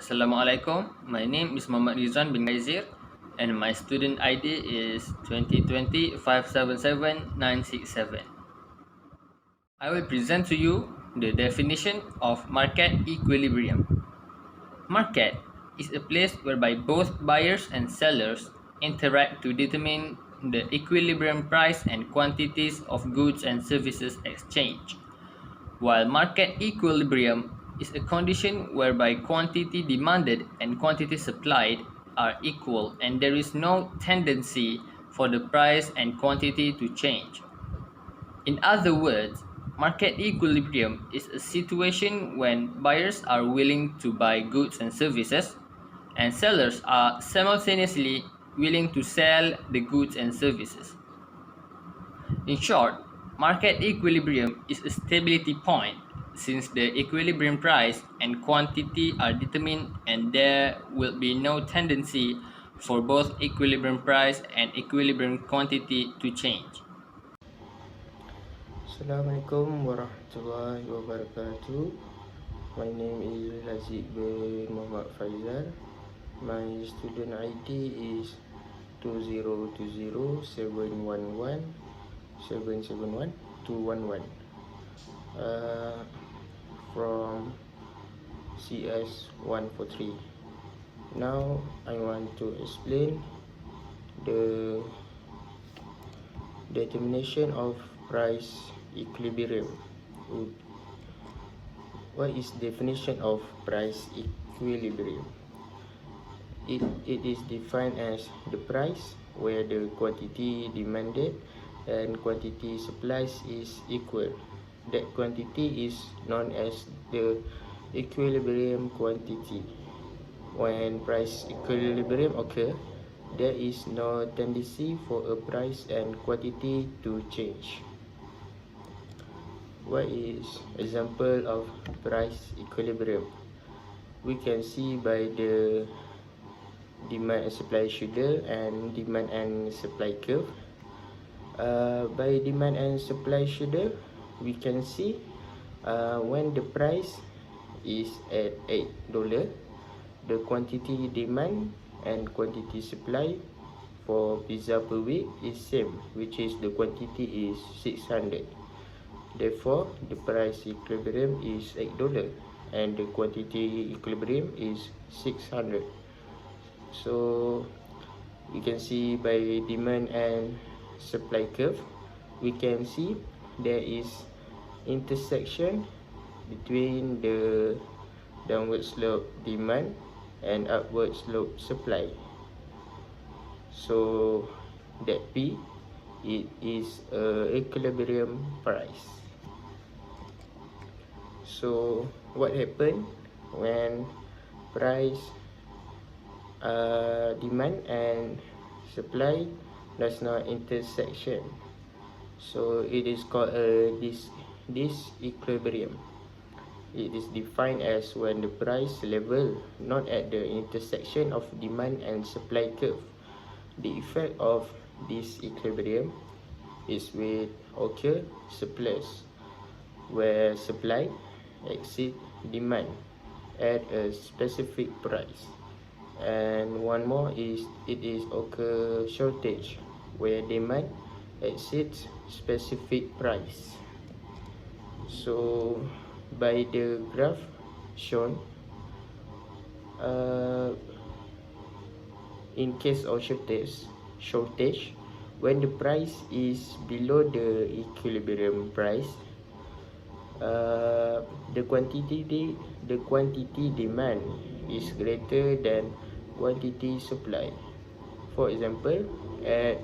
Assalamualaikum. My name is Muhammad Rizwan bin Gaizir and my student ID is 2020-577-967. I will present to you the definition of market equilibrium. Market is a place whereby both buyers and sellers interact to determine the equilibrium price and quantities of goods and services exchanged. While market equilibrium is a condition whereby quantity demanded and quantity supplied are equal and there is no tendency for the price and quantity to change. In other words, market equilibrium is a situation when buyers are willing to buy goods and services and sellers are simultaneously willing to sell the goods and services. In short, market equilibrium is a stability point since the equilibrium price and quantity are determined and there will be no tendency for both equilibrium price and equilibrium quantity to change. Assalamualaikum warahmatullahi wabarakatuh. My name is Lazik bin Muhammad Faizal. My student ID is 2020711771 from CS 143. Now I want to explain the determination of price equilibrium. What is definition of price equilibrium? It is defined as the price where the quantity demanded and quantity supplies is equal. That quantity is known as the equilibrium quantity. When price equilibrium occur, there is no tendency for a price and quantity to change. What is example of price equilibrium? We can see by the demand and supply schedule and demand and supply curve. By demand and supply schedule, we can see when the price is at $8, the quantity demand and quantity supply for pizza per week is same, which is the quantity is 600. Therefore, the price equilibrium is $8 and the quantity equilibrium is 600. So we can see by demand and supply curve, we can see there is intersection between the downward slope demand and upward slope supply. So that P, it is a equilibrium price. So what happen when price demand and supply does not intersection? So it is called a disequilibrium. It is defined as when the price level not at the intersection of demand and supply curve. The effect of this equilibrium is with occur surplus, where supply exceed demand at a specific price. And one more is it is occur shortage, where demand exceeds specific price. So by the graph shown, in case of shortage, when the price is below the equilibrium price, the quantity demand is greater than quantity supply. For example, at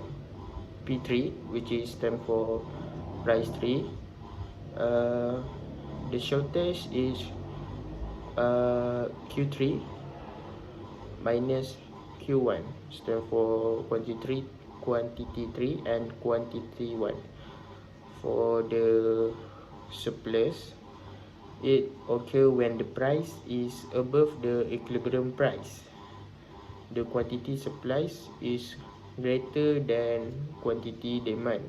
P3, which is stand for price 3, the shortage is Q3 minus Q1, stand for quantity 3 and quantity 1. For the surplus, it occur when the price is above the equilibrium price. The quantity supplies is greater than quantity demand.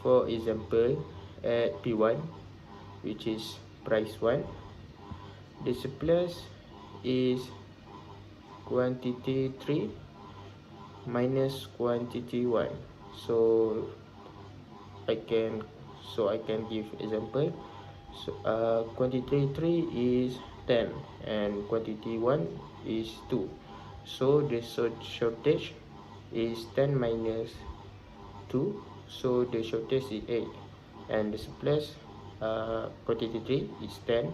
For example, at P1, which is price 1, the surplus is quantity 3 minus quantity 1. So I can give example. So quantity 3 is 10 and quantity 1 is 2. So the shortage is 10 minus 2, so the shortage is 8, and the surplus quantity 3 is 10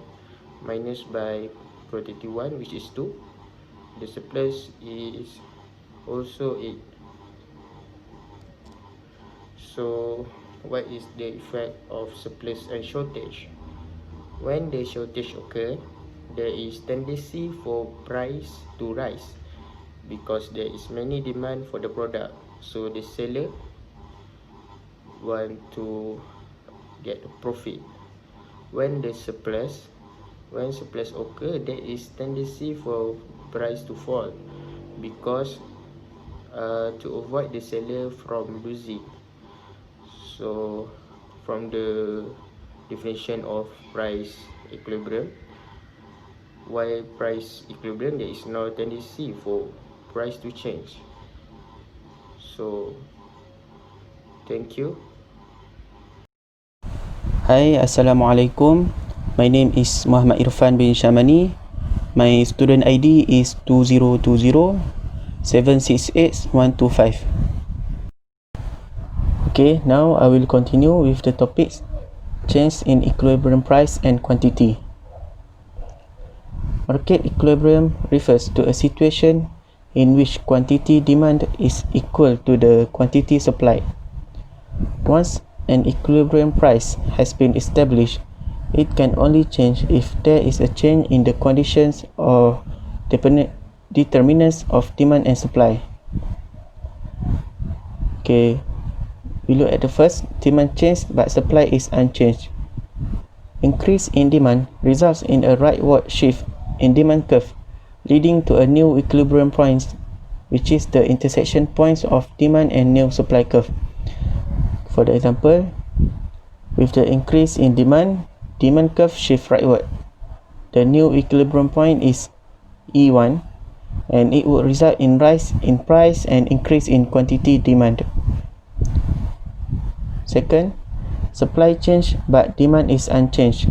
minus by quantity 1, which is 2. The surplus is also 8. So what is the effect of surplus and shortage? When the shortage occurs, there is tendency for price to rise because there is many demand for the product, so the seller want to get a profit. When surplus occur, there is tendency for price to fall because to avoid the seller from losing. So from the definition of price equilibrium, while price equilibrium, there is no tendency for price to change. So thank you. Hai, Assalamualaikum. My name is Muhammad Irfan bin Syamani. My student ID is 2020 768125. Okay, now I will continue with the topics change in equilibrium price and quantity. Market equilibrium refers to a situation in which quantity demand is equal to the quantity supplied. Once an equilibrium price has been established, it can only change if there is a change in the conditions or determinants of demand and supply. Okay, we look at the first. Demand changed but supply is unchanged. Increase in demand results in a rightward shift in demand curve, leading to a new equilibrium point, which is the intersection points of demand and new supply curve. For the example, with the increase in demand curve shift rightward. The new equilibrium point is E1, and it would result in rise in price and increase in quantity demand. Second, supply change but demand is unchanged.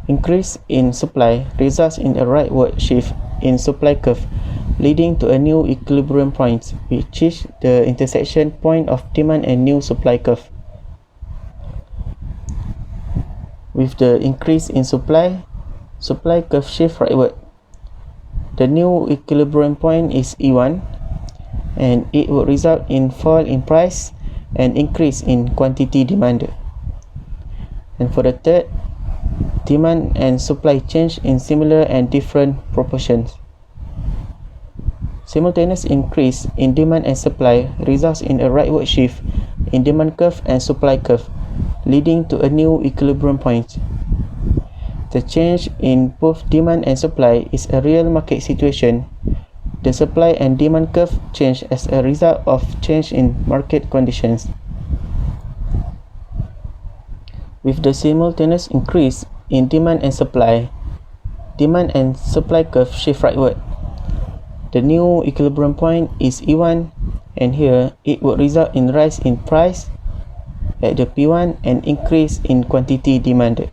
Increase in supply results in a rightward shift in supply curve, leading to a new equilibrium point, which is the intersection point of demand and new supply curve. With the increase in supply curve shift rightward. The new equilibrium point is E1, and it will result in fall in price and increase in quantity demand. And for the third, demand and supply change in similar and different proportions. Simultaneous increase in demand and supply results in a rightward shift in demand curve and supply curve, leading to a new equilibrium point. The change in both demand and supply is a real market situation. The supply and demand curve change as a result of change in market conditions. With the simultaneous increase in demand and supply curve shift rightward. The new equilibrium point is E1, and here it would result in rise in price at the P1 and increase in quantity demanded.